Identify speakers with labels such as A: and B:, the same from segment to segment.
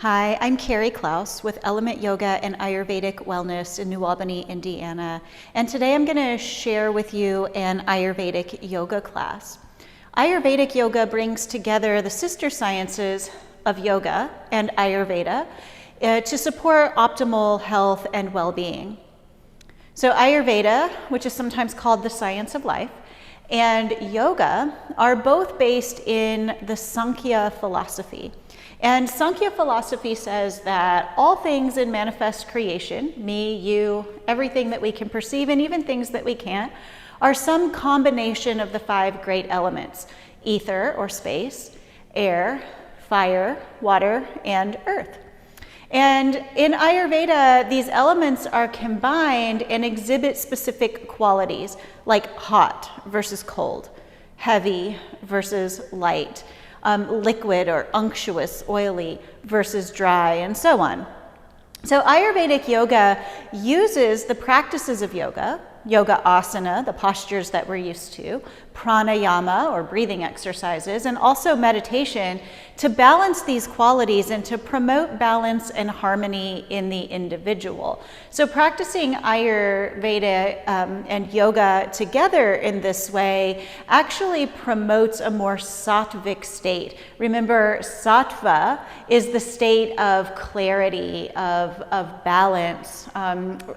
A: Hi, I'm Carrie Klaus with Element Yoga and Ayurvedic Wellness in New Albany, Indiana. And today I'm going to share with you an Ayurvedic yoga class. Ayurvedic yoga brings together the sister sciences of yoga and Ayurveda to support optimal health and well-being. So Ayurveda, which is sometimes called the science of life, and yoga are both based in the Sankhya philosophy. And Sankhya philosophy says that all things in manifest creation, me, you, everything that we can perceive and even things that we can't, are some combination of the five great elements: ether or space, air, fire, water, and earth. And in Ayurveda, these elements are combined and exhibit specific qualities like hot versus cold, heavy versus light, liquid or unctuous, oily versus dry, and so on. So Ayurvedic yoga uses the practices of yoga asana, the postures that we're used to, pranayama or breathing exercises, and also meditation to balance these qualities and to promote balance and harmony in the individual. So practicing Ayurveda and yoga together in this way actually promotes a more sattvic state. Remember, sattva is the state of clarity, of balance,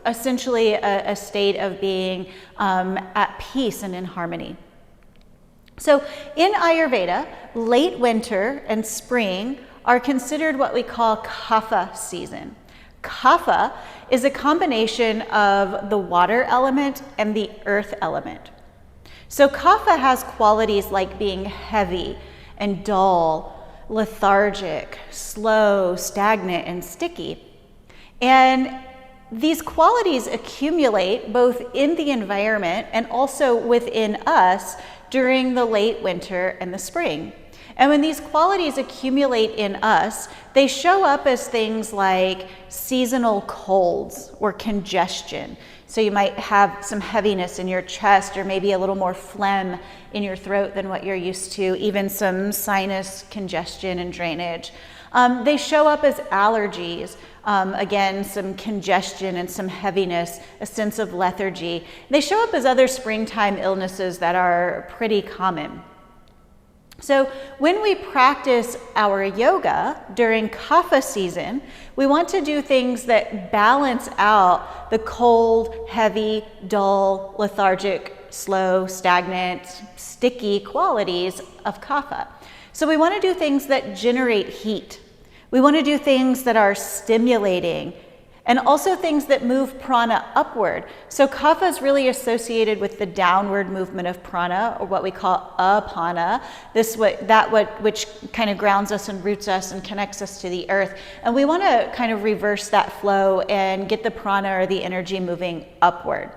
A: essentially a state of being at peace and in harmony. So in Ayurveda, late winter and spring are considered what we call Kapha season. Kapha is a combination of the water element and the earth element. So Kapha has qualities like being heavy and dull, lethargic, slow, stagnant, and sticky. And these qualities accumulate both in the environment and also within us during the late winter and the spring. And when these qualities accumulate in us, they show up as things like seasonal colds or congestion. So you might have some heaviness in your chest or maybe a little more phlegm in your throat than what you're used to, even some sinus congestion and drainage. They show up as allergies, again, some congestion and some heaviness, a sense of lethargy. They show up as other springtime illnesses that are pretty common. So when we practice our yoga during Kapha season, we want to do things that balance out the cold, heavy, dull, lethargic, slow, stagnant, sticky qualities of Kapha. So we want to do things that generate heat. We want to do things that are stimulating and also things that move prana upward. So Kapha is really associated with the downward movement of prana, or what we call apana, which kind of grounds us and roots us and connects us to the earth. And we want to kind of reverse that flow and get the prana or the energy moving upward.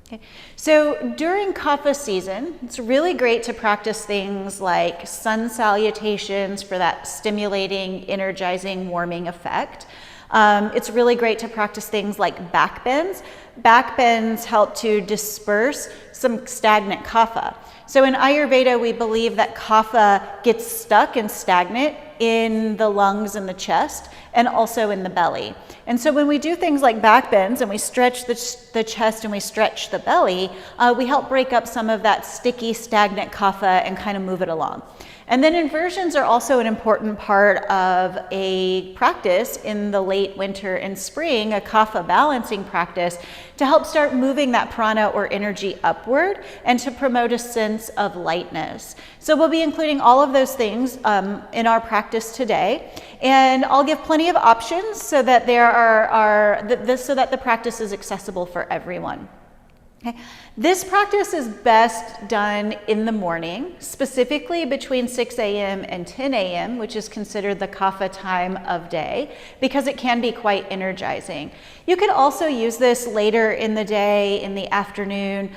A: Okay. So during Kapha season, it's really great to practice things like sun salutations for that stimulating, energizing, warming effect. It's really great to practice things like back bends. Back bends help to disperse some stagnant Kapha. So in Ayurveda, we believe that Kapha gets stuck and stagnant in the lungs and the chest and also in the belly. And so when we do things like back bends and we stretch the chest and we stretch the belly, we help break up some of that sticky, stagnant Kapha and kind of move it along. And then inversions are also an important part of a practice in the late winter and spring, a Kapha balancing practice, to help start moving that prana or energy upward and to promote a sense of lightness. So we'll be including all of those things in our practice today, and I'll give plenty of options so that so that the practice is accessible for everyone. Okay. This practice is best done in the morning, specifically between 6 a.m. and 10 a.m., which is considered the Kapha time of day, because it can be quite energizing. You could also use this later in the day, in the afternoon,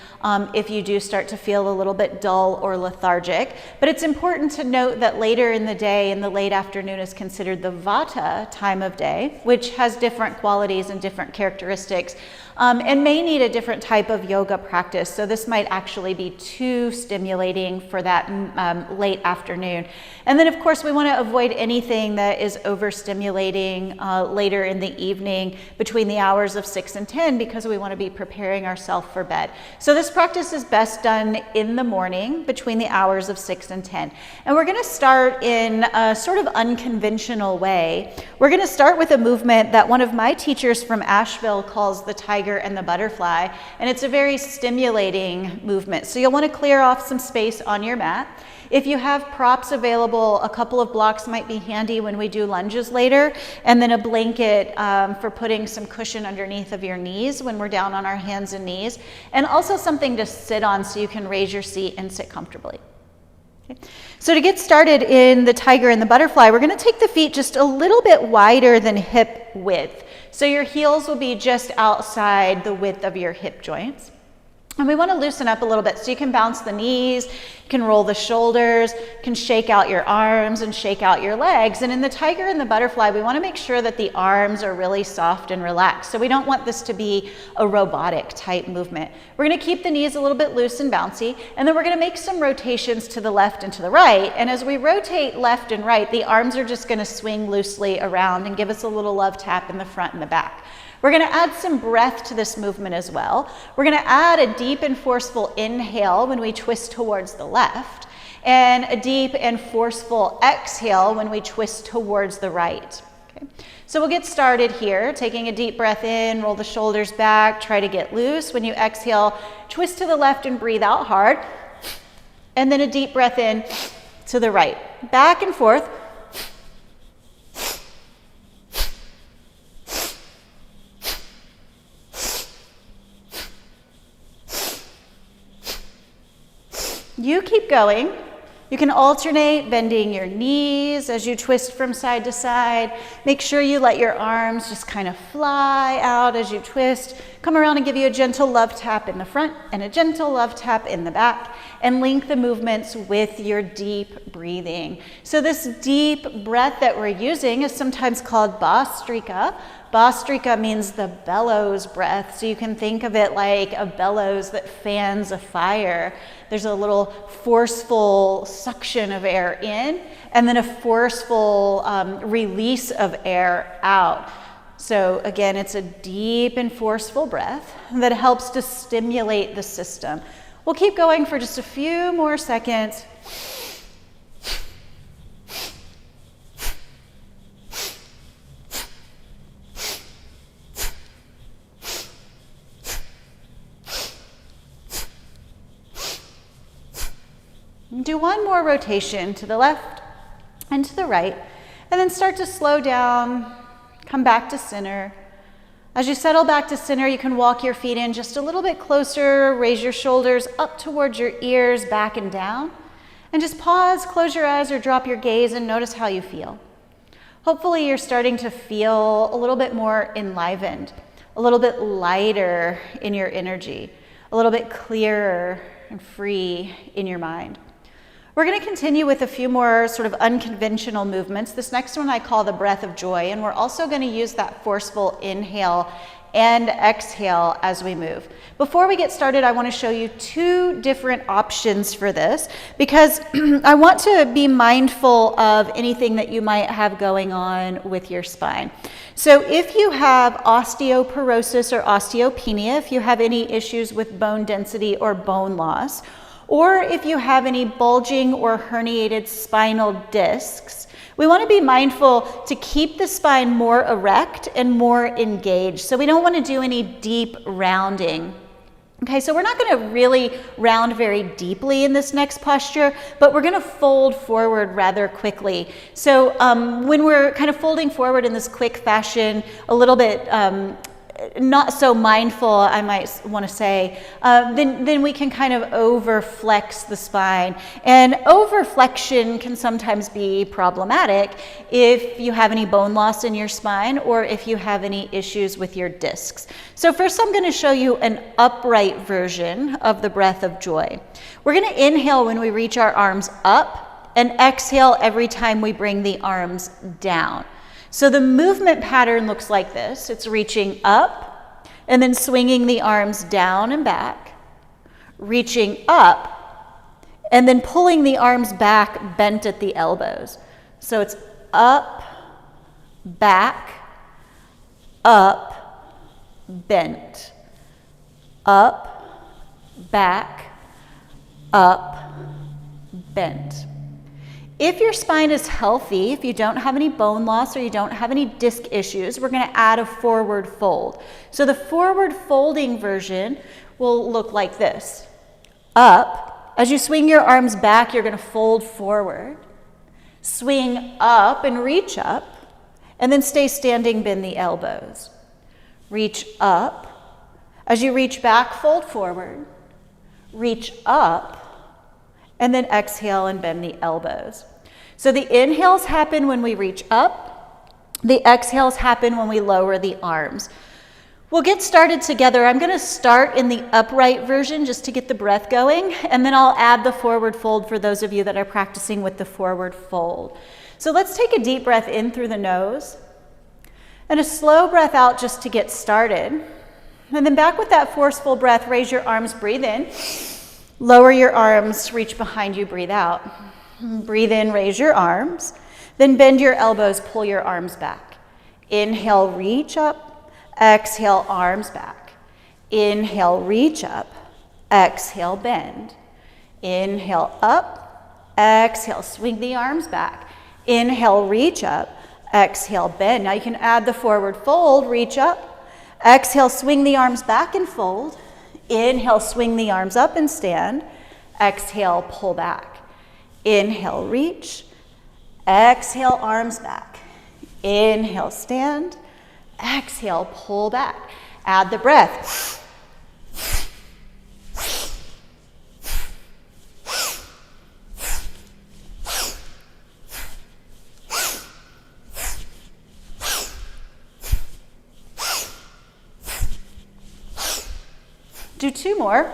A: if you do start to feel a little bit dull or lethargic. But it's important to note that later in the day, in the late afternoon, is considered the Vata time of day, which has different qualities and different characteristics. and may need a different type of yoga practice. So this might actually be too stimulating for that late afternoon. And then of course we want to avoid anything that is overstimulating later in the evening between the hours of 6 and 10, because we want to be preparing ourselves for bed. So this practice is best done in the morning between the hours of 6 and 10. And we're going to start in a sort of unconventional way. We're going to start with a movement that one of my teachers from Asheville calls the tiger and the butterfly, and it's a very stimulating movement. So you'll want to clear off some space on your mat. If you have props available, a couple of blocks might be handy when we do lunges later, and then a blanket for putting some cushion underneath of your knees when we're down on our hands and knees, and also something to sit on so you can raise your seat and sit comfortably. Okay. So to get started in the tiger and the butterfly, we're going to take the feet just a little bit wider than hip width. So your heels will be just outside the width of your hip joints. And we want to loosen up a little bit, so you can bounce the knees, you can roll the shoulders, you can shake out your arms and shake out your legs. And in the tiger and the butterfly, we want to make sure that the arms are really soft and relaxed. So we don't want this to be a robotic type movement. We're going to keep the knees a little bit loose and bouncy, and then we're going to make some rotations to the left and to the right. And as we rotate left and right, the arms are just going to swing loosely around and give us a little love tap in the front and the back. We're going to add some breath to this movement as well. We're going to add a deep and forceful inhale when we twist towards the left, and a deep and forceful exhale when we twist towards the right. Okay. So we'll get started here, taking a deep breath in, roll the shoulders back, try to get loose. When you exhale, twist to the left and breathe out hard, and then a deep breath in to the right. Back and forth. You keep going. You can alternate bending your knees as you twist from side to side. Make sure you let your arms just kind of fly out as you twist. Come around and give you a gentle love tap in the front and a gentle love tap in the back, and link the movements with your deep breathing. So this deep breath that we're using is sometimes called Bhastrika. Bhastrika means the bellows breath, so you can think of it like a bellows that fans a fire. There's a little forceful suction of air in, and then a forceful release of air out. So again, it's a deep and forceful breath that helps to stimulate the system. We'll keep going for just a few more seconds. Do one more rotation to the left and to the right, and then start to slow down, come back to center. As you settle back to center, you can walk your feet in just a little bit closer, raise your shoulders up towards your ears, back and down, and just pause, close your eyes, or drop your gaze and notice how you feel. Hopefully you're starting to feel a little bit more enlivened, a little bit lighter in your energy, a little bit clearer and free in your mind. We're going to continue with a few more sort of unconventional movements. This next one I call the breath of joy, and we're also going to use that forceful inhale and exhale as we move. Before we get started, I want to show you two different options for this, because I want to be mindful of anything that you might have going on with your spine. So if you have osteoporosis or osteopenia, if you have any issues with bone density or bone loss, or if you have any bulging or herniated spinal discs, we want to be mindful to keep the spine more erect and more engaged. So we don't want to do any deep rounding. Okay, so we're not going to really round very deeply in this next posture, but we're going to fold forward rather quickly. So when we're kind of folding forward in this quick fashion, a little bit not so mindful, I might want to say, then we can kind of over-flex the spine. And over-flexion can sometimes be problematic if you have any bone loss in your spine or if you have any issues with your discs. So first I'm going to show you an upright version of the breath of joy. We're going to inhale when we reach our arms up and exhale every time we bring the arms down. So the movement pattern looks like this. It's reaching up, and then swinging the arms down and back, reaching up, and then pulling the arms back, bent at the elbows. So it's up, back, up, bent, up, back, up, bent. If your spine is healthy, if you don't have any bone loss or you don't have any disc issues, we're going to add a forward fold. So the forward folding version will look like this. Up, as you swing your arms back, you're going to fold forward. Swing up and reach up, and then stay standing, bend the elbows. Reach up. As you reach back, fold forward. Reach up, and then exhale and bend the elbows. So the inhales happen when we reach up. The exhales happen when we lower the arms. We'll get started together. I'm going to start in the upright version just to get the breath going, and then I'll add the forward fold for those of you that are practicing with the forward fold. So let's take a deep breath in through the nose and a slow breath out just to get started. And then back with that forceful breath, raise your arms, breathe in. Lower your arms, reach behind you, breathe out. Breathe in, raise your arms. Then bend your elbows, pull your arms back. Inhale, reach up. Exhale, arms back. Inhale, reach up. Exhale, bend. Inhale, up. Exhale, swing the arms back. Inhale, reach up. Exhale, bend. Now you can add the forward fold, reach up. Exhale, swing the arms back and fold. Inhale, swing the arms up and stand. Exhale, pull back. Inhale, reach. Exhale, arms back. Inhale, stand. Exhale, pull back. Add the breath. Do two more.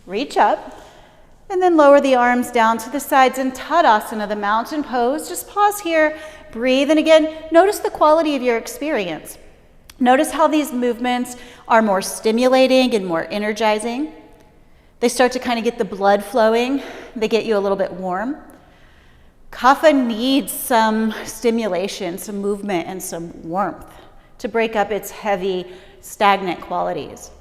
A: Reach up, and then lower the arms down to the sides in Tadasana, the mountain pose. Just pause here, breathe, and again, notice the quality of your experience. Notice how these movements are more stimulating and more energizing. They start to kind of get the blood flowing. They get you a little bit warm. Kapha needs some stimulation, some movement, and some warmth to break up its heavy, stagnant qualities.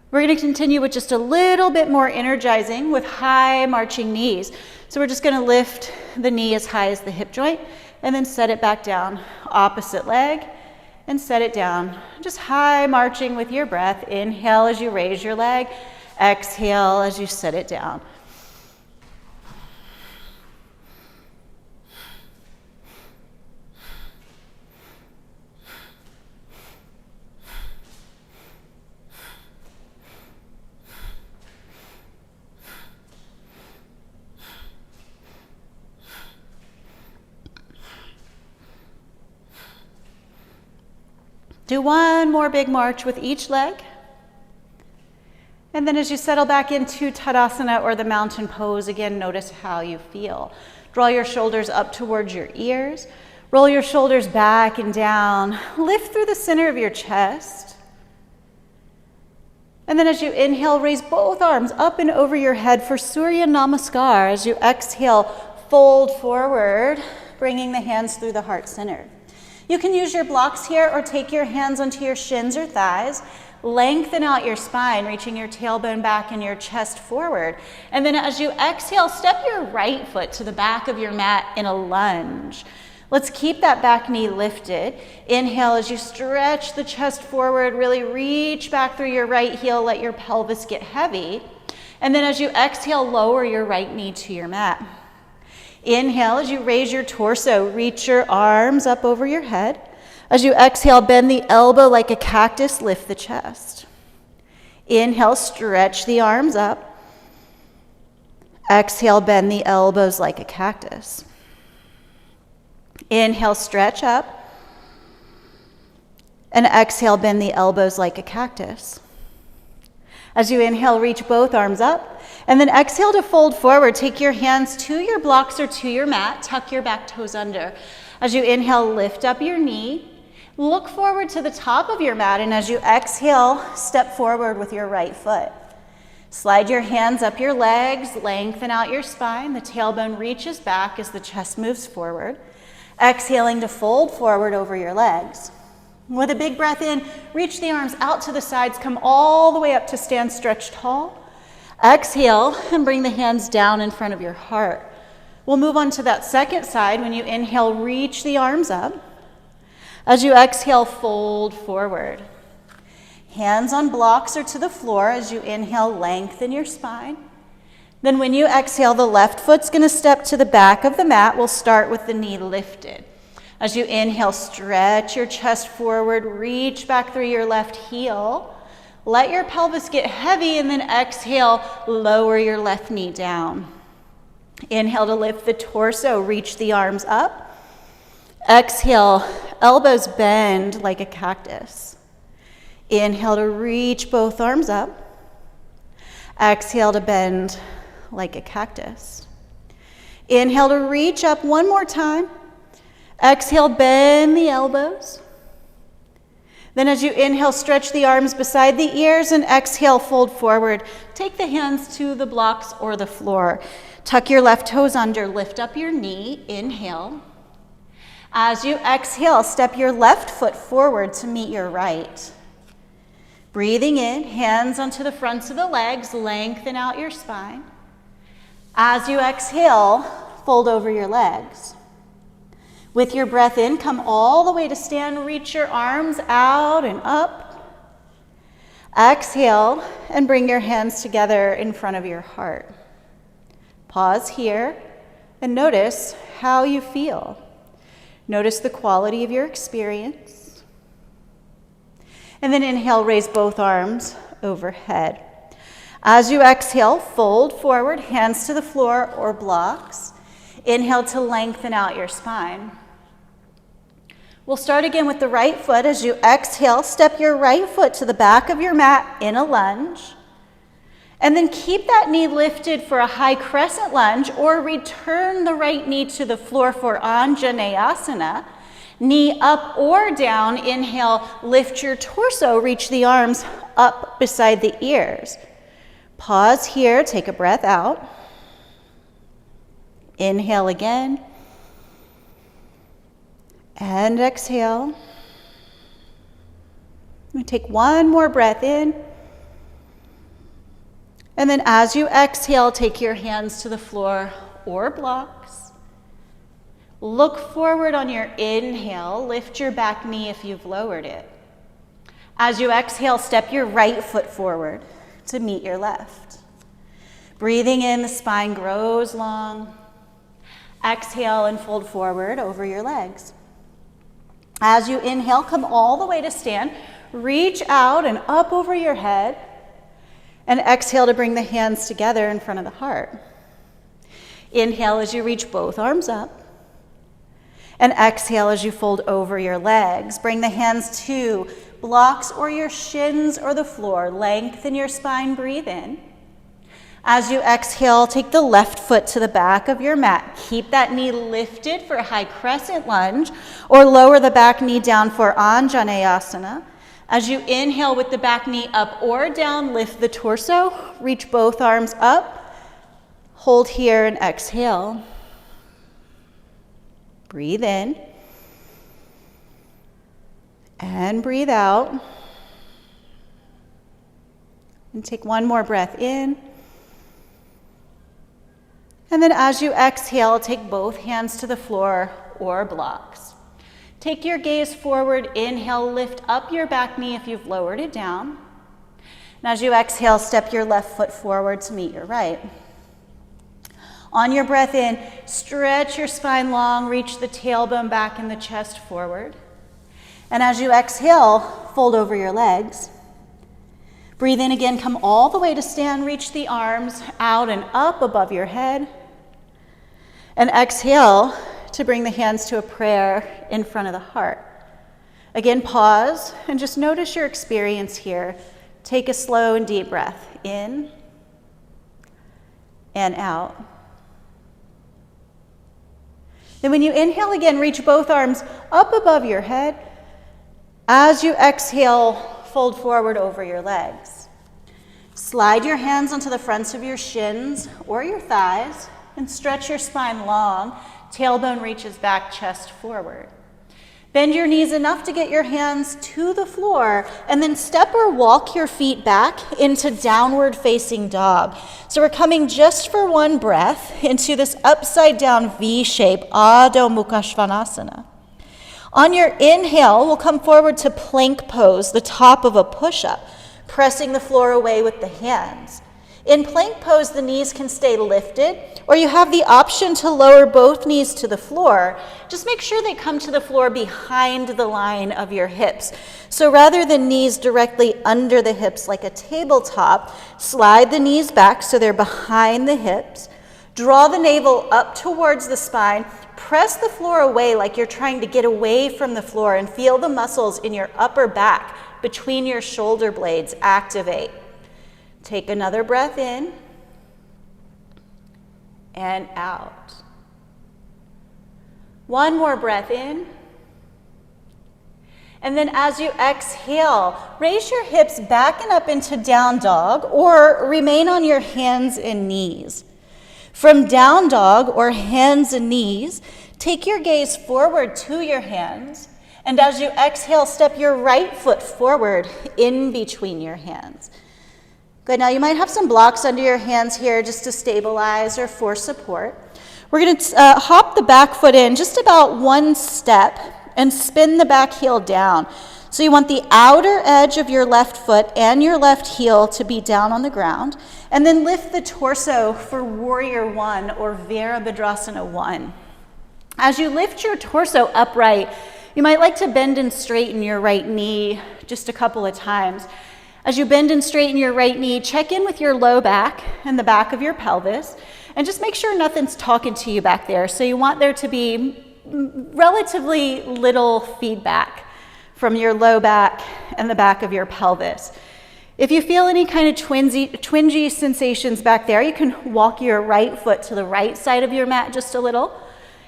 A: We're going to continue with just a little bit more energizing with high marching knees. So we're just going to lift the knee as high as the hip joint and then set it back down. Opposite leg and set it down. Just high marching with your breath. Inhale as you raise your leg. Exhale as you set it down. Do one more big march with each leg. And then as you settle back into Tadasana or the mountain pose, again, notice how you feel. Draw your shoulders up towards your ears. Roll your shoulders back and down. Lift through the center of your chest. And then as you inhale, raise both arms up and over your head for Surya Namaskar. As you exhale, fold forward, bringing the hands through the heart center. You can use your blocks here or take your hands onto your shins or thighs. Lengthen out your spine, reaching your tailbone back and your chest forward. And then as you exhale, step your right foot to the back of your mat in a lunge. Let's keep that back knee lifted. Inhale as you stretch the chest forward, really reach back through your right heel, let your pelvis get heavy. And then as you exhale, lower your right knee to your mat. Inhale as you raise your torso, reach your arms up over your head. As you exhale, bend the elbow like a cactus, lift the chest. Inhale, stretch the arms up. Exhale, bend the elbows like a cactus. Inhale, stretch up. And exhale, bend the elbows like a cactus. As you inhale, reach both arms up. And then exhale to fold forward. Take your hands to your blocks or to your mat. Tuck your back toes under. As you inhale, lift up your knee. Look forward to the top of your mat. And as you exhale, step forward with your right foot. Slide your hands up your legs. Lengthen out your spine. The tailbone reaches back as the chest moves forward. Exhaling to fold forward over your legs. With a big breath in, reach the arms out to the sides. Come all the way up to stand stretch tall. Exhale and bring the hands down in front of your heart. We'll move on to that second side. When you inhale, reach the arms up. As you exhale, fold forward. Hands on blocks or to the floor. As you inhale, lengthen your spine. Then when you exhale, the left foot's going to step to the back of the mat. We'll start with the knee lifted. As you inhale, stretch your chest forward. Reach back through your left heel. Let your pelvis get heavy, and then exhale, lower your left knee down. Inhale to lift the torso, reach the arms up. Exhale, elbows bend like a cactus. Inhale to reach both arms up. Exhale to bend like a cactus. Inhale to reach up one more time. Exhale, bend the elbows. Then as you inhale, stretch the arms beside the ears, and exhale, fold forward. Take the hands to the blocks or the floor. Tuck your left toes under, lift up your knee, inhale. As you exhale, step your left foot forward to meet your right. Breathing in, hands onto the fronts of the legs, lengthen out your spine. As you exhale, fold over your legs. With your breath in, come all the way to stand. Reach your arms out and up. Exhale and bring your hands together in front of your heart. Pause here and notice how you feel. Notice the quality of your experience. And then inhale, raise both arms overhead. As you exhale, fold forward, hands to the floor or blocks. Inhale to lengthen out your spine. We'll start again with the right foot. As you exhale, step your right foot to the back of your mat in a lunge. And then keep that knee lifted for a high crescent lunge, or return the right knee to the floor for Anjaneyasana. Knee up or down. Inhale, lift your torso, reach the arms up beside the ears. Pause here, take a breath out. Inhale again. And exhale. We take one more breath in. And then as you exhale, take your hands to the floor or blocks. Look forward on your inhale. Lift your back knee if you've lowered it. As you exhale, step your right foot forward to meet your left. Breathing in, the spine grows long. Exhale and fold forward over your legs. As you inhale, come all the way to stand. Reach out and up over your head. And exhale to bring the hands together in front of the heart. Inhale as you reach both arms up. And exhale as you fold over your legs. Bring the hands to blocks or your shins or the floor. Lengthen your spine, breathe in. As you exhale, take the left foot to the back of your mat. Keep that knee lifted for a high crescent lunge, or lower the back knee down for Anjaneyasana. As you inhale with the back knee up or down, lift the torso, reach both arms up, hold here and exhale. Breathe in and breathe out. And take one more breath in. And then as you exhale, take both hands to the floor or blocks. Take your gaze forward. Inhale, lift up your back knee if you've lowered it down. And as you exhale, step your left foot forward to meet your right. On your breath in, stretch your spine long, reach the tailbone back and the chest forward. And as you exhale, fold over your legs. Breathe in again, come all the way to stand, reach the arms out and up above your head. And exhale to bring the hands to a prayer in front of the heart. Again, pause and just notice your experience here. Take a slow and deep breath in and out. Then when you inhale again, reach both arms up above your head. As you exhale, fold forward over your legs. Slide your hands onto the fronts of your shins or your thighs and stretch your spine long. Tailbone reaches back, chest forward. Bend your knees enough to get your hands to the floor, and then step or walk your feet back into downward facing dog. So we're coming just for one breath into this upside down V shape, Adho Mukha Svanasana. On your inhale, we'll come forward to plank pose, the top of a push-up, pressing the floor away with the hands. In plank pose, the knees can stay lifted, or you have the option to lower both knees to the floor. Just make sure they come to the floor behind the line of your hips. So rather than knees directly under the hips like a tabletop, slide the knees back so they're behind the hips. Draw the navel up towards the spine. Press the floor away like you're trying to get away from the floor, and feel the muscles in your upper back between your shoulder blades activate. Take another breath in and out. One more breath in. And then as you exhale, raise your hips back and up into down dog, or remain on your hands and knees. From down dog or hands and knees, take your gaze forward to your hands. And as you exhale, step your right foot forward in between your hands. Good, now you might have some blocks under your hands here just to stabilize or for support. We're going to hop the back foot in just about one step and spin the back heel down. So you want the outer edge of your left foot and your left heel to be down on the ground. And then lift the torso for Warrior One or Virabhadrasana 1. As you lift your torso upright, you might like to bend and straighten your right knee just a couple of times. As you bend and straighten your right knee, check in with your low back and the back of your pelvis, and just make sure nothing's talking to you back there. So you want there to be relatively little feedback from your low back and the back of your pelvis. If you feel any kind of twingy sensations back there, you can walk your right foot to the right side of your mat just a little,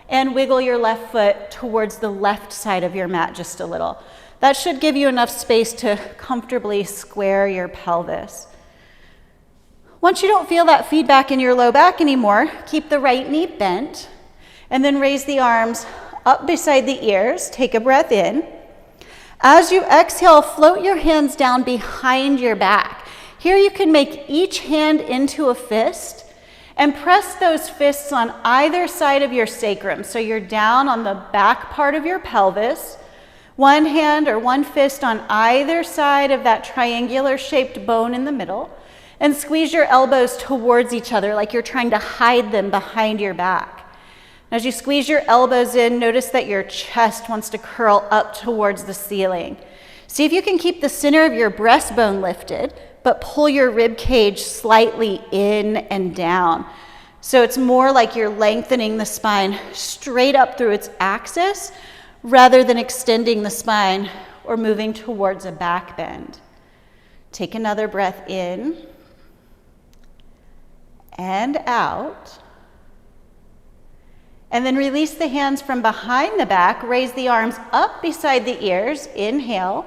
A: and wiggle your left foot towards the left side of your mat just a little. That should give you enough space to comfortably square your pelvis. Once you don't feel that feedback in your low back anymore, keep the right knee bent, and then raise the arms up beside the ears. Take a breath in. As you exhale, float your hands down behind your back. Here you can make each hand into a fist and press those fists on either side of your sacrum. So you're down on the back part of your pelvis. One hand or one fist on either side of that triangular shaped bone in the middle, and squeeze your elbows towards each other like you're trying to hide them behind your back. As you squeeze your elbows in, notice that your chest wants to curl up towards the ceiling. See if you can keep the center of your breastbone lifted, but pull your rib cage slightly in and down. So it's more like you're lengthening the spine straight up through its axis, rather than extending the spine or moving towards a back bend. Take another breath in and out. And then release the hands from behind the back. Raise the arms up beside the ears. Inhale.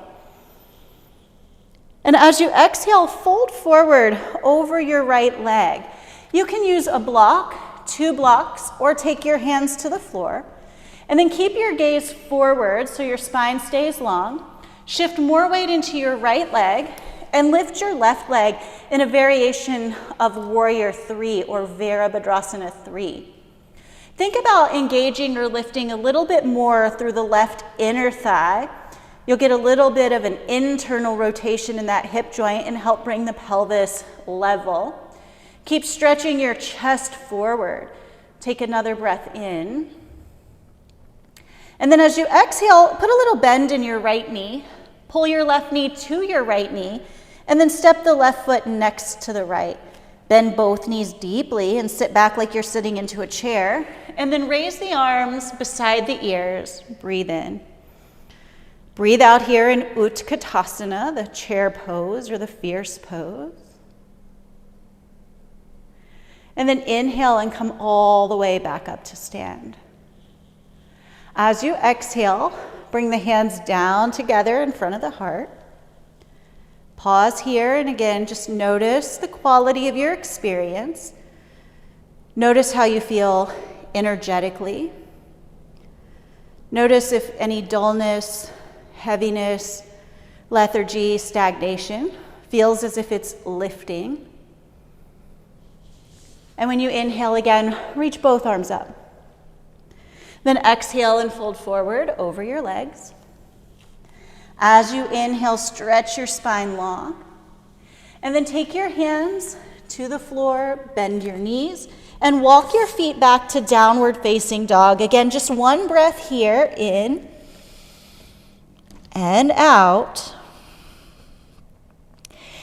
A: And as you exhale, fold forward over your right leg. You can use a block, 2 blocks, or take your hands to the floor. And then keep your gaze forward so your spine stays long. Shift more weight into your right leg and lift your left leg in a variation of Warrior 3 or Virabhadrasana 3. Think about engaging or lifting a little bit more through the left inner thigh. You'll get a little bit of an internal rotation in that hip joint and help bring the pelvis level. Keep stretching your chest forward. Take another breath in. And then as you exhale, put a little bend in your right knee, pull your left knee to your right knee, and then step the left foot next to the right. Bend both knees deeply and sit back like you're sitting into a chair, and then raise the arms beside the ears. Breathe in. Breathe out here in Utkatasana, the chair pose or the fierce pose. And then inhale and come all the way back up to stand. As you exhale, bring the hands down together in front of the heart. Pause here, and again, just notice the quality of your experience. Notice how you feel energetically. Notice if any dullness, heaviness, lethargy, stagnation feels as if it's lifting. And when you inhale again, reach both arms up. Then exhale and fold forward over your legs. As you inhale, stretch your spine long. And then take your hands to the floor, bend your knees, and walk your feet back to downward facing dog. Again, just one breath here, in and out.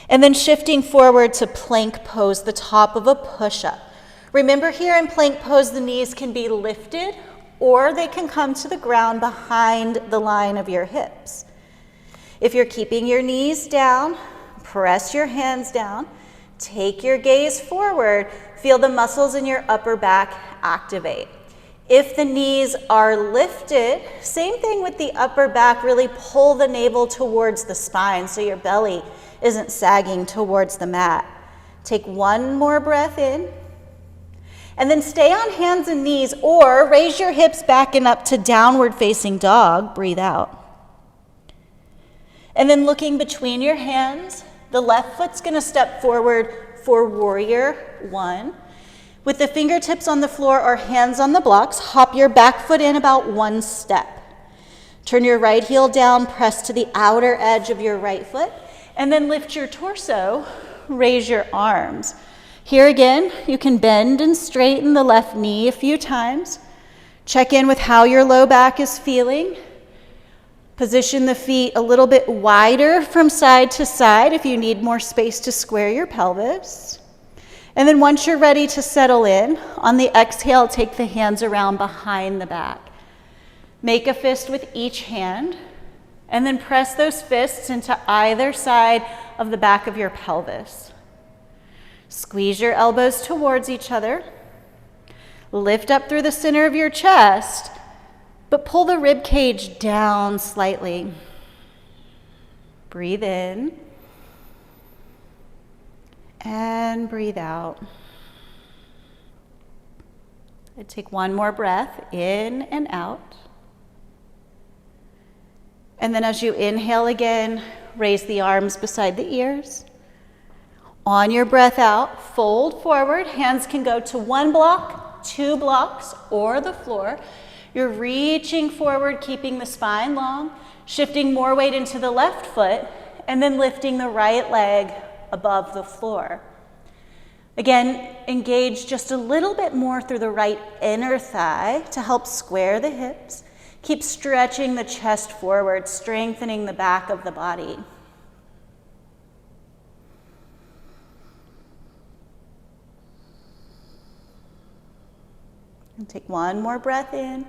A: And then shifting forward to plank pose, the top of a push-up. Remember here in plank pose, the knees can be lifted or they can come to the ground behind the line of your hips. If you're keeping your knees down, press your hands down, take your gaze forward, feel the muscles in your upper back activate. If the knees are lifted, same thing with the upper back, really pull the navel towards the spine so your belly isn't sagging towards the mat. Take one more breath in, and then stay on hands and knees or raise your hips back and up to downward facing dog. Breathe out. And then looking between your hands, the left foot's gonna step forward for warrior one. With the fingertips on the floor or hands on the blocks, hop your back foot in about one step. Turn your right heel down, press to the outer edge of your right foot, and then lift your torso, raise your arms. Here again, you can bend and straighten the left knee a few times. Check in with how your low back is feeling. Position the feet a little bit wider from side to side if you need more space to square your pelvis. And then once you're ready to settle in, on the exhale, take the hands around behind the back. Make a fist with each hand, and then press those fists into either side of the back of your pelvis. Squeeze your elbows towards each other. Lift up through the center of your chest, but pull the rib cage down slightly. Breathe in and breathe out. And take one more breath in and out. And then as you inhale again, raise the arms beside the ears. On your breath out, fold forward. Hands can go to one block, 2 blocks, or the floor. You're reaching forward, keeping the spine long, shifting more weight into the left foot, and then lifting the right leg above the floor. Again, engage just a little bit more through the right inner thigh to help square the hips. Keep stretching the chest forward, strengthening the back of the body. And take one more breath in.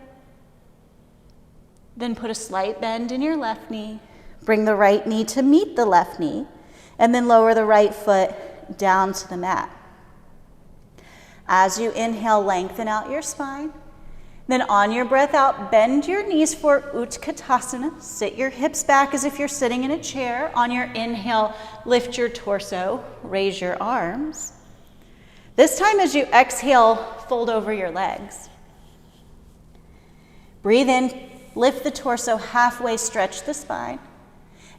A: Then put a slight bend in your left knee. Bring the right knee to meet the left knee, and then lower the right foot down to the mat. As you inhale, lengthen out your spine. Then on your breath out, bend your knees for Utkatasana. Sit your hips back as if you're sitting in a chair. On your inhale, lift your torso, raise your arms. This time as you exhale, fold over your legs. Breathe in, lift the torso halfway, stretch the spine.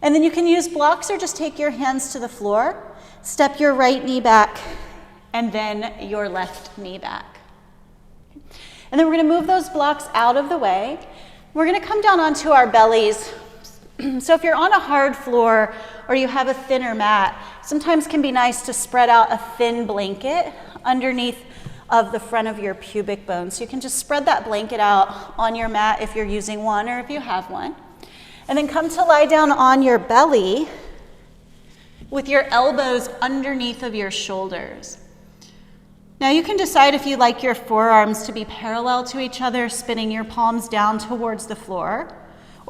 A: And then you can use blocks or just take your hands to the floor. Step your right knee back and then your left knee back. And then we're going to move those blocks out of the way. We're going to come down onto our bellies. So if you're on a hard floor or you have a thinner mat, sometimes it can be nice to spread out a thin blanket underneath of the front of your pubic bone. So you can just spread that blanket out on your mat if you're using one or if you have one. And then come to lie down on your belly with your elbows underneath of your shoulders. Now you can decide if you like your forearms to be parallel to each other, spinning your palms down towards the floor,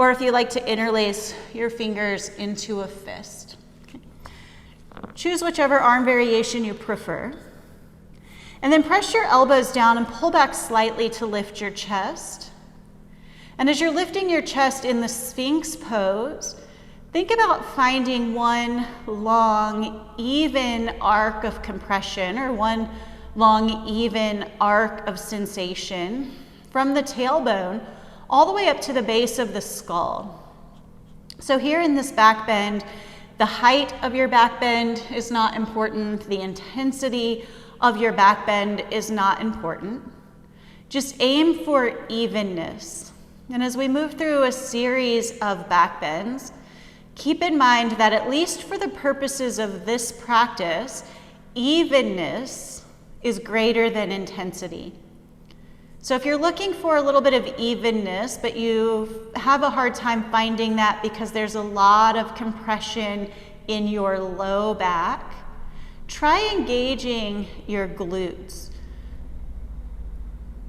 A: or if you like to interlace your fingers into a fist. Okay. Choose whichever arm variation you prefer. And then press your elbows down and pull back slightly to lift your chest. And as you're lifting your chest in the Sphinx pose, think about finding one long, even arc of compression, or one long, even arc of sensation from the tailbone all the way up to the base of the skull. So here in this back bend, the height of your back bend is not important. The intensity of your back bend is not important. Just aim for evenness. And as we move through a series of back bends, keep in mind that at least for the purposes of this practice, evenness is greater than intensity. So if you're looking for a little bit of evenness, but you have a hard time finding that because there's a lot of compression in your low back, try engaging your glutes.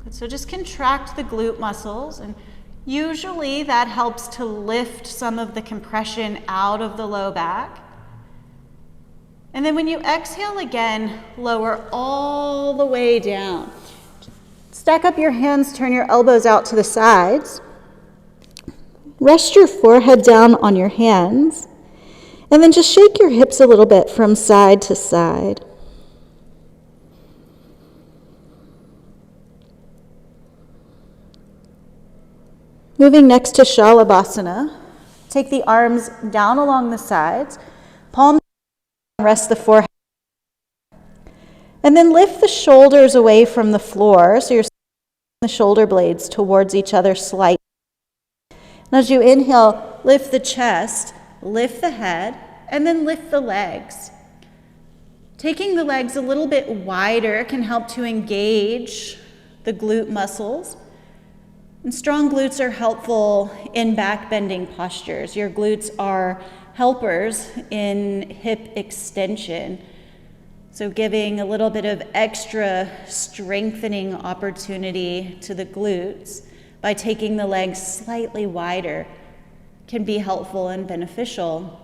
A: So just contract the glute muscles, and usually that helps to lift some of the compression out of the low back. And then when you exhale again, lower all the way down. Stack up your hands, turn your elbows out to the sides. Rest your forehead down on your hands. And then just shake your hips a little bit from side to side. Moving next to Shalabhasana, take the arms down along the sides, palms down, rest the forehead. And then lift the shoulders away from the floor, so you're the shoulder blades towards each other slightly. And as you inhale, lift the chest, lift the head, and then lift the legs. Taking the legs a little bit wider can help to engage the glute muscles. And strong glutes are helpful in back bending postures. Your glutes are helpers in hip extension. So giving a little bit of extra strengthening opportunity to the glutes by taking the legs slightly wider can be helpful and beneficial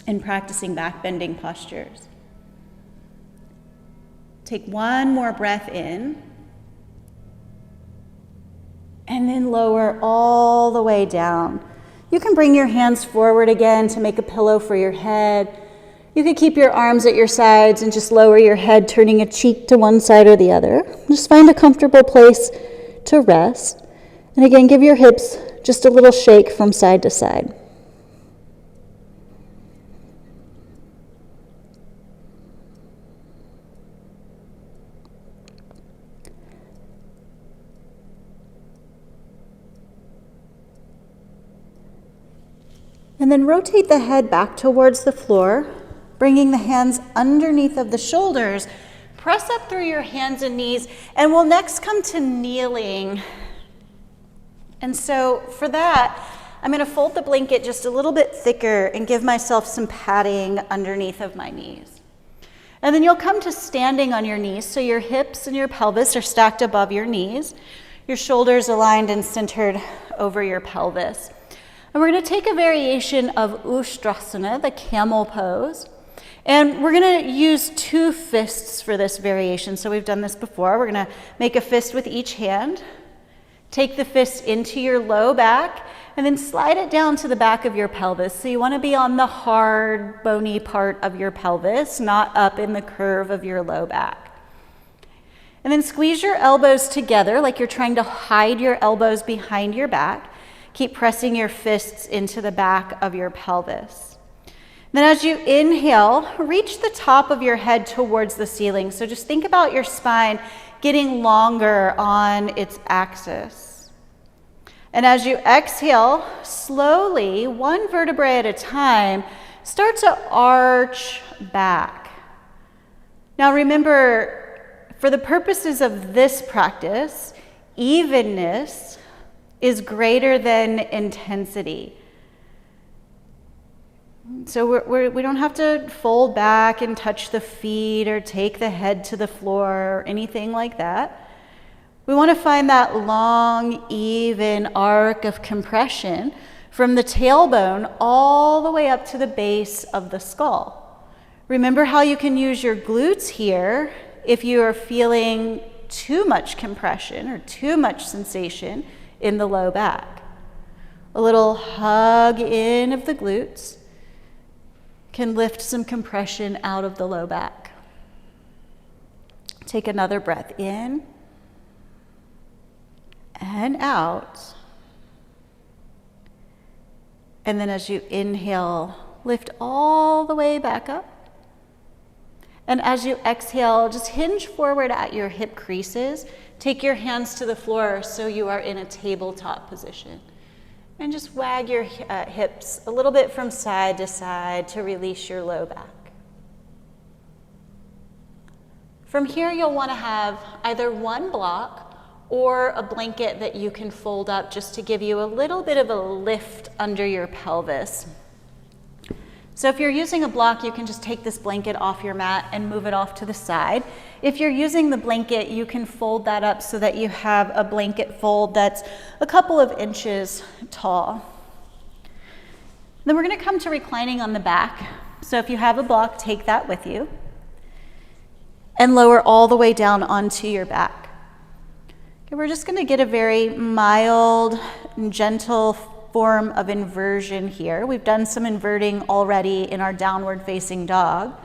A: in practicing back bending postures. Take one more breath in, and then lower all the way down. You can bring your hands forward again to make a pillow for your head. You could keep your arms at your sides and just lower your head, turning a cheek to one side or the other. Just find a comfortable place to rest. And again, give your hips just a little shake from side to side. And then rotate the head back towards the floor, bringing the hands underneath of the shoulders. Press up through your hands and knees, and we'll next come to kneeling. And so for that, I'm going to fold the blanket just a little bit thicker and give myself some padding underneath of my knees. And then you'll come to standing on your knees, so your hips and your pelvis are stacked above your knees, your shoulders aligned and centered over your pelvis. And we're going to take a variation of Ustrasana, the camel pose. And we're going to use 2 fists for this variation. So we've done this before. We're going to make a fist with each hand. Take the fist into your low back, and then slide it down to the back of your pelvis. So you want to be on the hard, bony part of your pelvis, not up in the curve of your low back. And then squeeze your elbows together like you're trying to hide your elbows behind your back. Keep pressing your fists into the back of your pelvis. Then as you inhale, reach the top of your head towards the ceiling. So just think about your spine getting longer on its axis. And as you exhale, slowly, one vertebrae at a time, start to arch back. Now remember, for the purposes of this practice, evenness is greater than intensity. So we don't have to fold back and touch the feet or take the head to the floor or anything like that. We want to find that long, even arc of compression from the tailbone all the way up to the base of the skull. Remember how you can use your glutes here if you are feeling too much compression or too much sensation in the low back. A little hug in of the glutes can lift some compression out of the low back. Take another breath in and out. And then as you inhale, lift all the way back up. And as you exhale, just hinge forward at your hip creases. Take your hands to the floor so you are in a tabletop position. And just wag your hips a little bit from side to side to release your low back. From here, you'll want to have either one block or a blanket that you can fold up just to give you a little bit of a lift under your pelvis. So if you're using a block, you can just take this blanket off your mat and move it off to the side. If you're using the blanket, you can fold that up so that you have a blanket fold that's a couple of inches tall. Then we're going to come to reclining on the back. So if you have a block, take that with you and lower all the way down onto your back. Okay, we're just going to get a very mild and gentle form of inversion here. We've done some inverting already in our downward facing dog,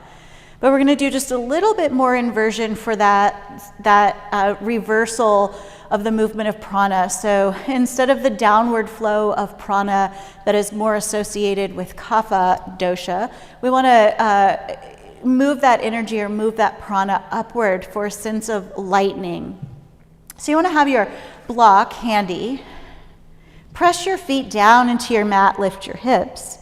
A: but we're going to do just a little bit more inversion for that reversal of the movement of prana. So instead of the downward flow of prana that is more associated with Kapha dosha, we want to move that energy or move that prana upward for a sense of lightening. So you want to have your block handy. Press your feet down into your mat, lift your hips.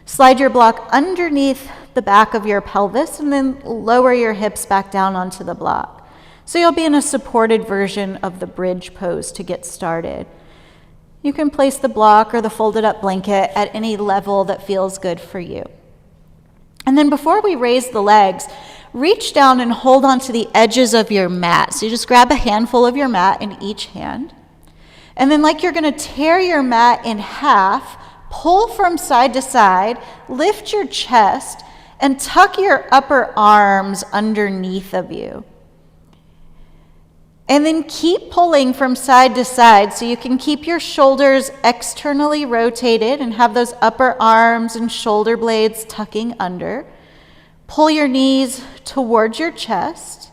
A: Slide your block underneath the back of your pelvis and then lower your hips back down onto the block. So you'll be in a supported version of the bridge pose to get started. You can place the block or the folded up blanket at any level that feels good for you. And then before we raise the legs, reach down and hold onto the edges of your mat. So you just grab a handful of your mat in each hand. And then like you're going to tear your mat in half, pull from side to side, lift your chest, and tuck your upper arms underneath of you. And then keep pulling from side to side so you can keep your shoulders externally rotated and have those upper arms and shoulder blades tucking under. Pull your knees towards your chest,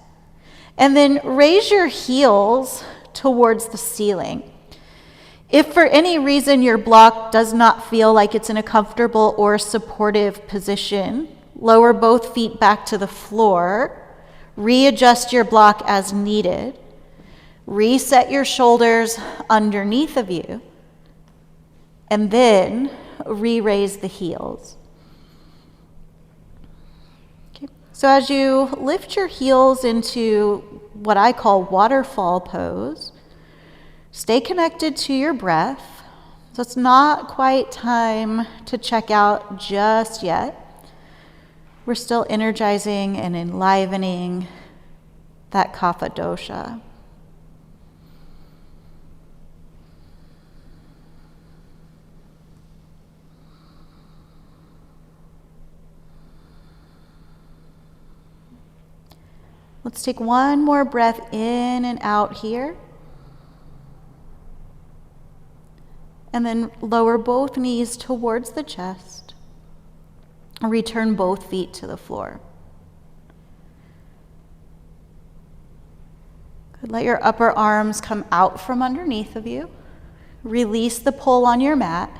A: and then raise your heels towards the ceiling. If for any reason your block does not feel like it's in a comfortable or supportive position, lower both feet back to the floor, readjust your block as needed, reset your shoulders underneath of you, and then re-raise the heels. Okay. So as you lift your heels into what I call waterfall pose, stay connected to your breath. So it's not quite time to check out just yet. We're still energizing and enlivening that Kapha dosha. Let's take one more breath in and out here. And then lower both knees towards the chest. Return both feet to the floor. Good. Let your upper arms come out from underneath of you. Release the pull on your mat.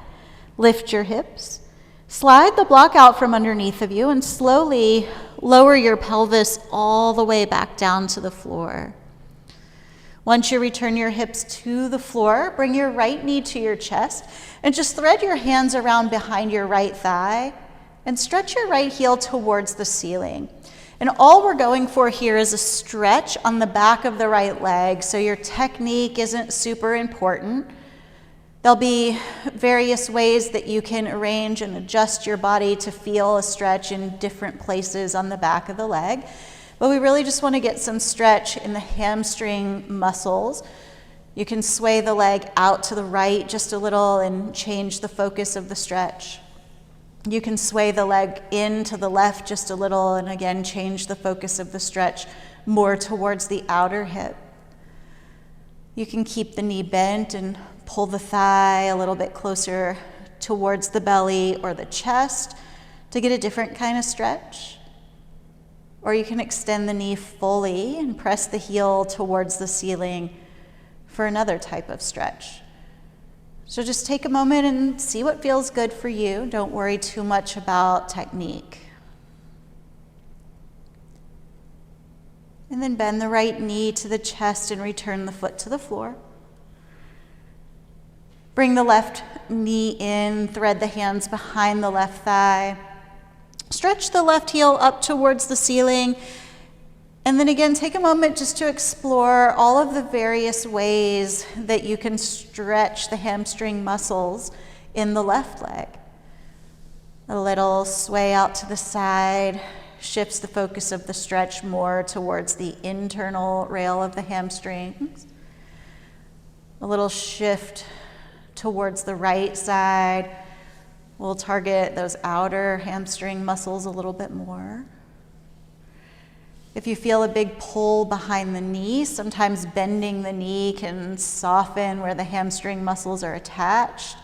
A: Lift your hips. Slide the block out from underneath of you and slowly lower your pelvis all the way back down to the floor. Once you return your hips to the floor, bring your right knee to your chest and just thread your hands around behind your right thigh and stretch your right heel towards the ceiling. And all we're going for here is a stretch on the back of the right leg, so your technique isn't super important. There'll be various ways that you can arrange and adjust your body to feel a stretch in different places on the back of the leg. But we really just want to get some stretch in the hamstring muscles. You can sway the leg out to the right just a little and change the focus of the stretch. You can sway the leg in to the left just a little and again change the focus of the stretch more towards the outer hip. You can keep the knee bent and pull the thigh a little bit closer towards the belly or the chest to get a different kind of stretch. Or you can extend the knee fully and press the heel towards the ceiling for another type of stretch. So just take a moment and see what feels good for you. Don't worry too much about technique. And then bend the right knee to the chest and return the foot to the floor. Bring the left knee in, thread the hands behind the left thigh. Stretch the left heel up towards the ceiling. And then again, take a moment just to explore all of the various ways that you can stretch the hamstring muscles in the left leg. A little sway out to the side shifts the focus of the stretch more towards the internal rail of the hamstrings. A little shift towards the right side will target those outer hamstring muscles a little bit more. If you feel a big pull behind the knee, sometimes bending the knee can soften where the hamstring muscles are attached,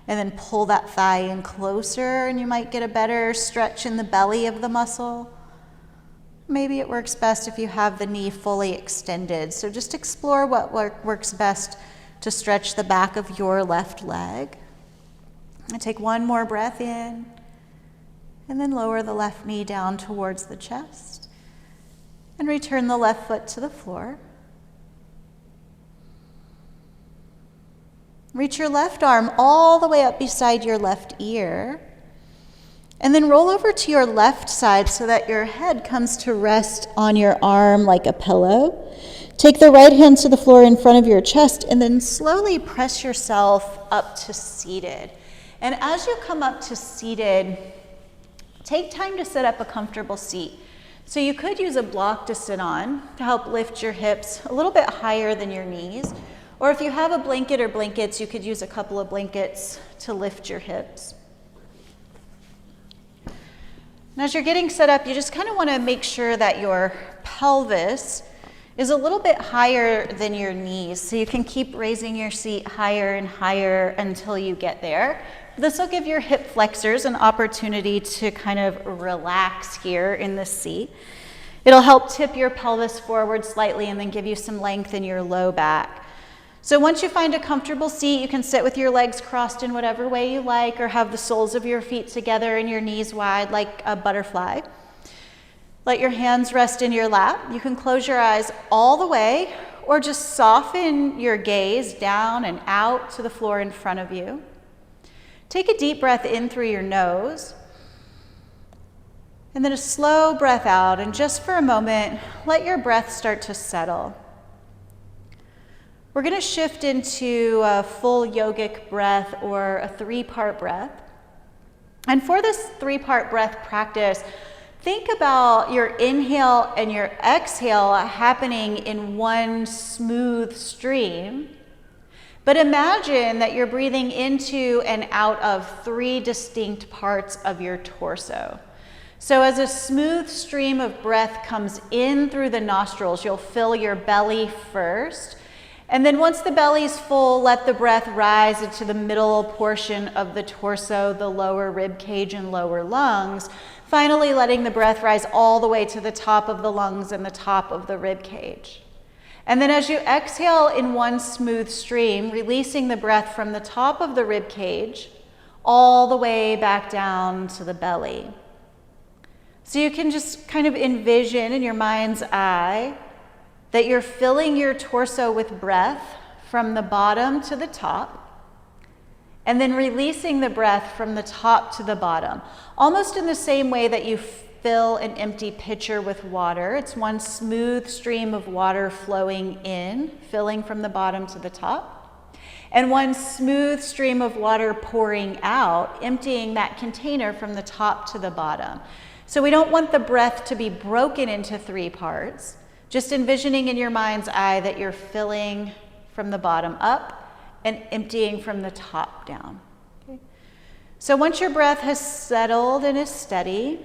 A: and then pull that thigh in closer, and you might get a better stretch in the belly of the muscle. Maybe it works best if you have the knee fully extended. So just explore what works best to stretch the back of your left leg. And take one more breath in, and then lower the left knee down towards the chest. And return the left foot to the floor. Reach your left arm all the way up beside your left ear. And then roll over to your left side so that your head comes to rest on your arm like a pillow. Take the right hand to the floor in front of your chest and then slowly press yourself up to seated. And as you come up to seated, take time to set up a comfortable seat. So you could use a block to sit on to help lift your hips a little bit higher than your knees. Or if you have a blanket or blankets, you could use a couple of blankets to lift your hips. And as you're getting set up, you just kind of want to make sure that your pelvis is a little bit higher than your knees. So you can keep raising your seat higher and higher until you get there. This will give your hip flexors an opportunity to kind of relax here in the seat. It'll help tip your pelvis forward slightly and then give you some length in your low back. So once you find a comfortable seat, you can sit with your legs crossed in whatever way you like, or have the soles of your feet together and your knees wide like a butterfly. Let your hands rest in your lap. You can close your eyes all the way, or just soften your gaze down and out to the floor in front of you. Take a deep breath in through your nose, and then a slow breath out, and just for a moment, let your breath start to settle. We're going to shift into a full yogic breath, or a 3-part breath. And for this 3-part breath practice, think about your inhale and your exhale happening in one smooth stream. But imagine that you're breathing into and out of 3 distinct parts of your torso. So as a smooth stream of breath comes in through the nostrils, you'll fill your belly first. And then once the belly's full, let the breath rise into the middle portion of the torso, the lower rib cage and lower lungs, finally letting the breath rise all the way to the top of the lungs and the top of the rib cage. And then as you exhale in one smooth stream, releasing the breath from the top of the rib cage all the way back down to the belly. So you can just kind of envision in your mind's eye that you're filling your torso with breath from the bottom to the top, and then releasing the breath from the top to the bottom, almost in the same way that you fill an empty pitcher with water. It's one smooth stream of water flowing in, filling from the bottom to the top, and one smooth stream of water pouring out, emptying that container from the top to the bottom. So we don't want the breath to be broken into 3 parts. Just envisioning in your mind's eye that you're filling from the bottom up and emptying from the top down. Okay. So once your breath has settled and is steady,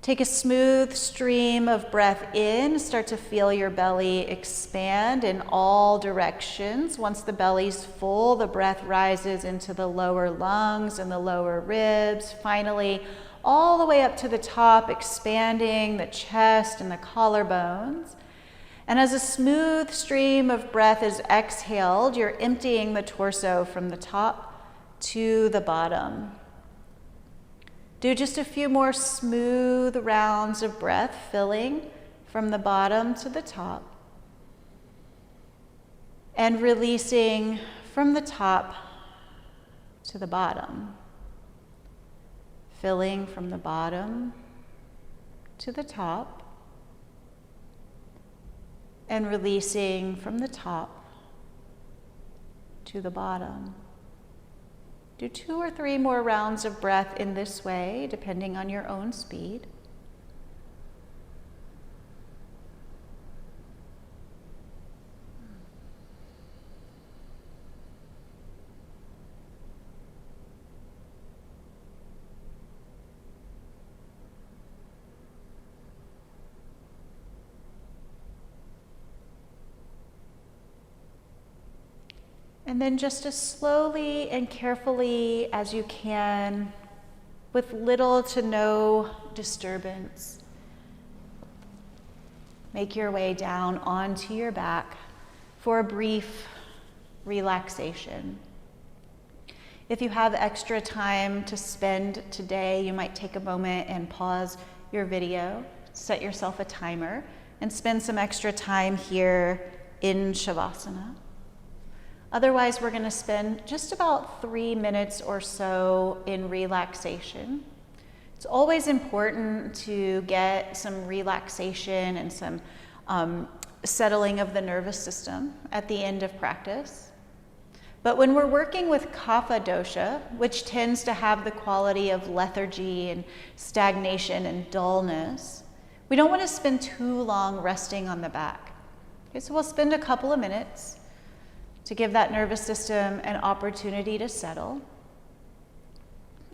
A: take a smooth stream of breath in. Start to feel your belly expand in all directions. Once the belly's full, the breath rises into the lower lungs and the lower ribs. Finally, all the way up to the top, expanding the chest and the collarbones. And as a smooth stream of breath is exhaled, you're emptying the torso from the top to the bottom. Do just a few more smooth rounds of breath, filling from the bottom to the top. And releasing from the top to the bottom. Filling from the bottom to the top. And releasing from the top to the bottom. Do 2 or 3 more rounds of breath in this way, depending on your own speed. And then just as slowly and carefully as you can, with little to no disturbance, make your way down onto your back for a brief relaxation. If you have extra time to spend today, you might take a moment and pause your video, set yourself a timer, and spend some extra time here in Shavasana. Otherwise, we're going to spend just about 3 minutes or so in relaxation. It's always important to get some relaxation and some settling of the nervous system at the end of practice. But when we're working with Kapha dosha, which tends to have the quality of lethargy and stagnation and dullness, we don't want to spend too long resting on the back. Okay, so we'll spend a couple of minutes to give that nervous system an opportunity to settle.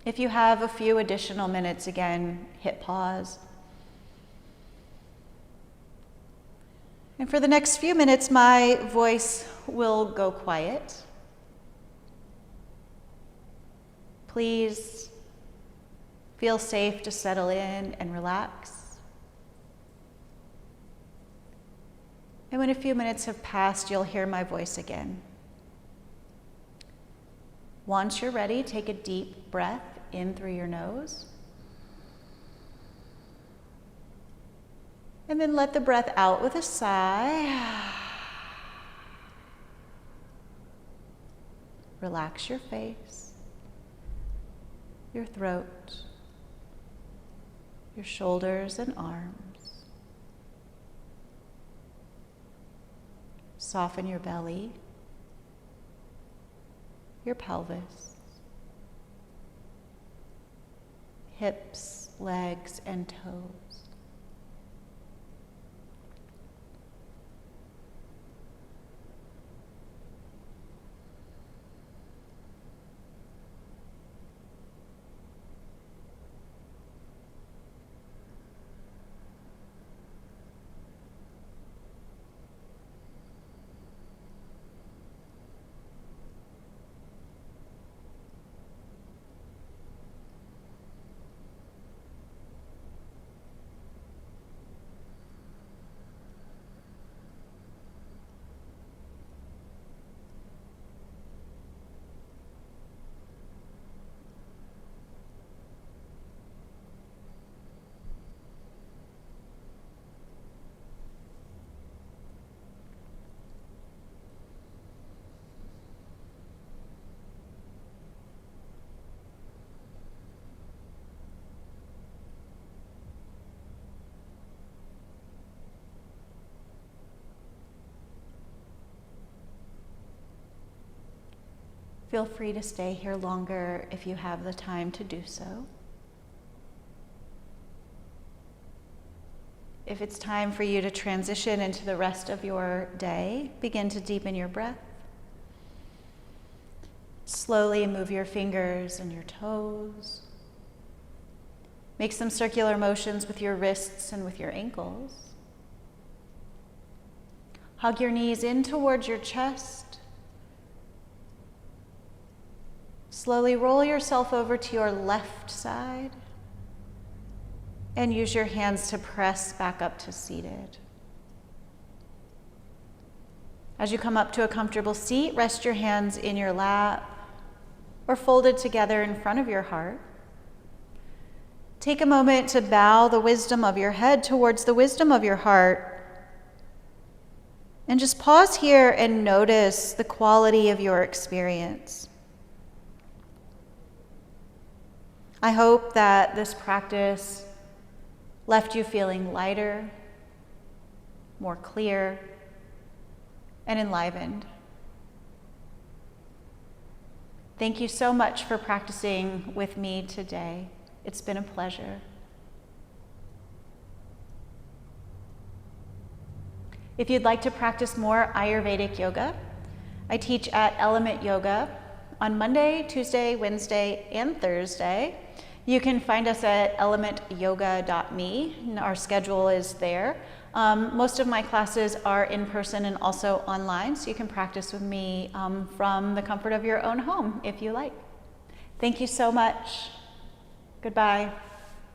A: If you have a few additional minutes, again, hit pause. And for the next few minutes, my voice will go quiet. Please feel safe to settle in and relax. And when a few minutes have passed, you'll hear my voice again. Once you're ready, take a deep breath in through your nose. And then let the breath out with a sigh. Relax your face, your throat, your shoulders and arms. Soften your belly, your pelvis, hips, legs, and toes. Feel free to stay here longer if you have the time to do so. if it's time for you to transition into the rest of your day, begin to deepen your breath. Slowly move your fingers and your toes. Make some circular motions with your wrists and with your ankles. Hug your knees in towards your chest. Slowly roll yourself over to your left side and use your hands to press back up to seated. As you come up to a comfortable seat, rest your hands in your lap or folded together in front of your heart. Take a moment to bow the wisdom of your head towards the wisdom of your heart. And just pause here and notice the quality of your experience. I hope that this practice left you feeling lighter, more clear, and enlivened. Thank you so much for practicing with me today. It's been a pleasure. If you'd like to practice more Ayurvedic yoga, I teach at Element Yoga on Monday, Tuesday, Wednesday, and Thursday. You can find us at elementyoga.me, and our schedule is there. Most of my classes are in person and also online, so you can practice with me from the comfort of your own home if you like. Thank you so much. Goodbye.